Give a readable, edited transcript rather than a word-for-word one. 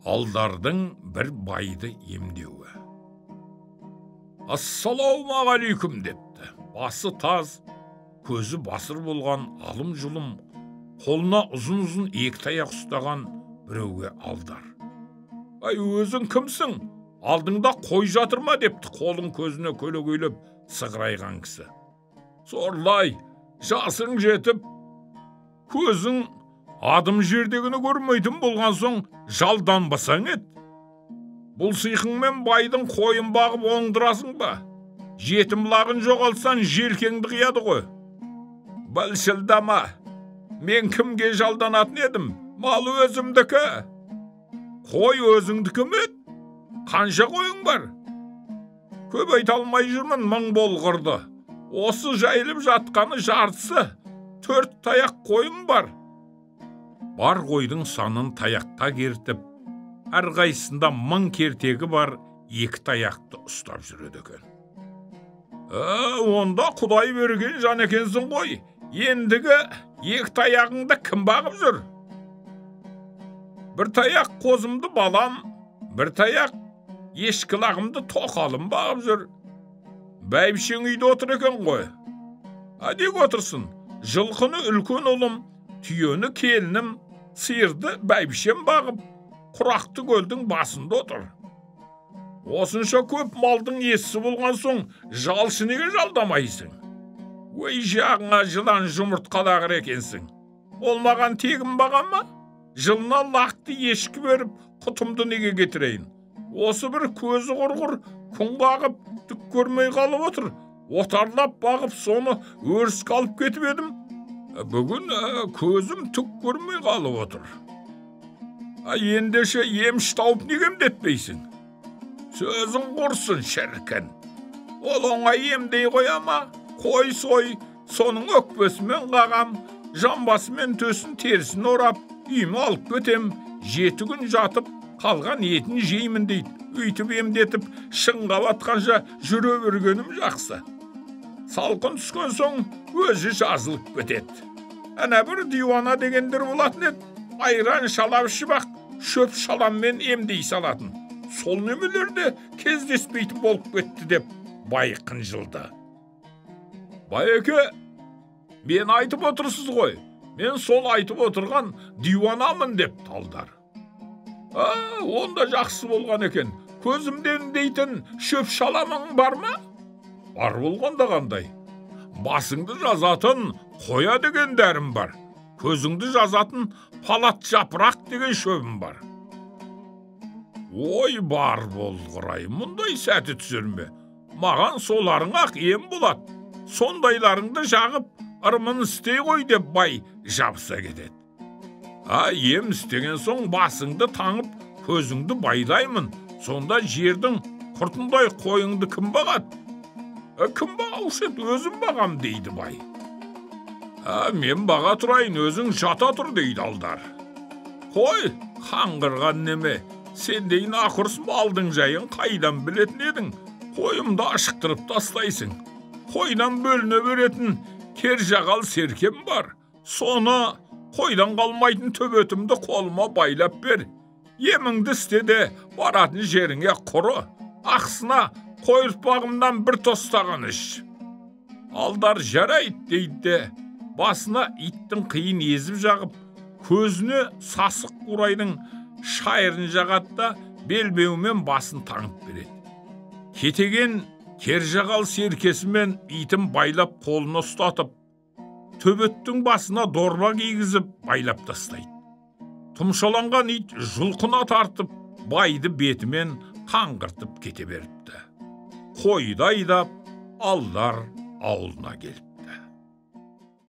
Алдардың бір байды емдеуі. Ассалаумағалейкум депті. Басы таз, көзі басыр болған алым-жұлым, қолына ұзын-ұзын екі таяқ ұстаған біреуге Алдар. Ай, өзің кімсің? Алдыңда қой жатыр ма депті, қолын көзіне көлегейлеп сығырайған кісі. Сорлай, жасың жетіп, көзің адым жердегіні көрмейтін болған соң жалданбасаң ет. Бұл сыйқыңмен байдың қойын бағып оңдырасың ба? Жетім лағын жоғалтсан желкеңді қияды ғой. Білшілдама, мен кімге жалданатын едім? Мал өзімдікі. Қой өзіңдікі ме? Қанша қойың бар? Көп айта алмай жүрмін, мың болғырды. Осы жайылып жатқаны жартысы 4 таяқ қойың бар. Бар қойдың санын таяққа кертіп, әрқайсында 1000 кертегі бар 2 таяқты ұстап жүреді екен. Онда Құдай берген жан екенсің ғой. Ендігі 2 таяғыңды кім бағып жүр? Бір таяқ қозымды балам, бір таяқ ешкілағымды тоқалым бағып жүр. Бәйбішең үйде отыр екен ғой. Адек отырсын, жылқыны үлкен ұлым, түйені келінім, сиырды бәйбішем бағып, құрақты көлдің басында отыр. Осынша көп малдың иесі болған соң, жалшы неге жалдамайсың? Өй, жағыңа жылан жұмыртқалағыр екенсің. Ол маған тегін бағам ма? Жылына лақты ешкі беріп, құтымды неге кетірейін? Осы бір көзі құрғыр, күн қағып, түк көрмей қалып отыр. Отарлап бағып, соны өріске алып кетіп едім. Бүгін көзім түк көрмей қалып отыр. Ендеше емш тауып неге емдетпейсің? Сөзің құрсын, шіркін. Ол оңай емдей қояма? Қой сой, соның өкпесімен қағам, жамбасымен төсін терісін орап, үйіме алып кетем, 7 күн жатып, қалған етін жеймін дейді. Үйтіп емдетіп, шыңға батқанша жүре бергенім жақсы. Салқын түскен соң өзі жазылып кетеді. Әне бір дивана дегендер болатын еді. Айран шалап ішіп-ақ, шөп шаламмен емдей салатын. Сол немелерде кездеспейтін болып кетті деп бай қынжылды. Байеке, мен айтып отырсыз ғой. Мен сол айтып отырған диванамын деп Алдар. Онда жақсы болған екен. Көзімден дейтін шөп шаламың бар ма? Бар болғанда қандай? Басыңды жазатын қоя деген дәрім бар. Көзіңді жазатын палат жапырақ деген шөбім бар. Ой, бар болғырай, мұндай сәті түсірме. Маған соларың ақ ем болады. Сондайларыңды жағып, ырмын істей ғой деп бай жабыса кетеді. Ем істеген соң басыңды таңып, көзіңді байлаймын. Сонда жердің құртындай қойыңды кім бағады? Кім бағаушы еді, өзім бағам дейді бай. Мен баға тұрайын, өзің жата тұр дейді Алдар. Қой, қаңғырған неме, сен дейін ақырыс малдың жайын қайдан білетін едің? Қойымды ашықтырып тастайсың. Қойдан бөліне беретін кержағал серкем бар. Соны қойдан қалмайтын төбетімді қолыма байлап бер. Еміңді істеде баратын жеріңе құры. Ақсына қойыртпағымдан бір тостаған іш. Алдар жарайды дейді. Басына иттің қиын езіп жағып, көзіне сасық қурайдың шайырын жағатта белбеумен басын таңып береді. Кетеген кержағал серкесімен итін байлап қолына ұстатып, төбеттің басына дорба кигізіп байлап тастайды. Тұмшаланған ит жұлқына тартып, байды бетімен қаңғыртып кете беріпті. Қойды айдап, Алдар ауылына келді.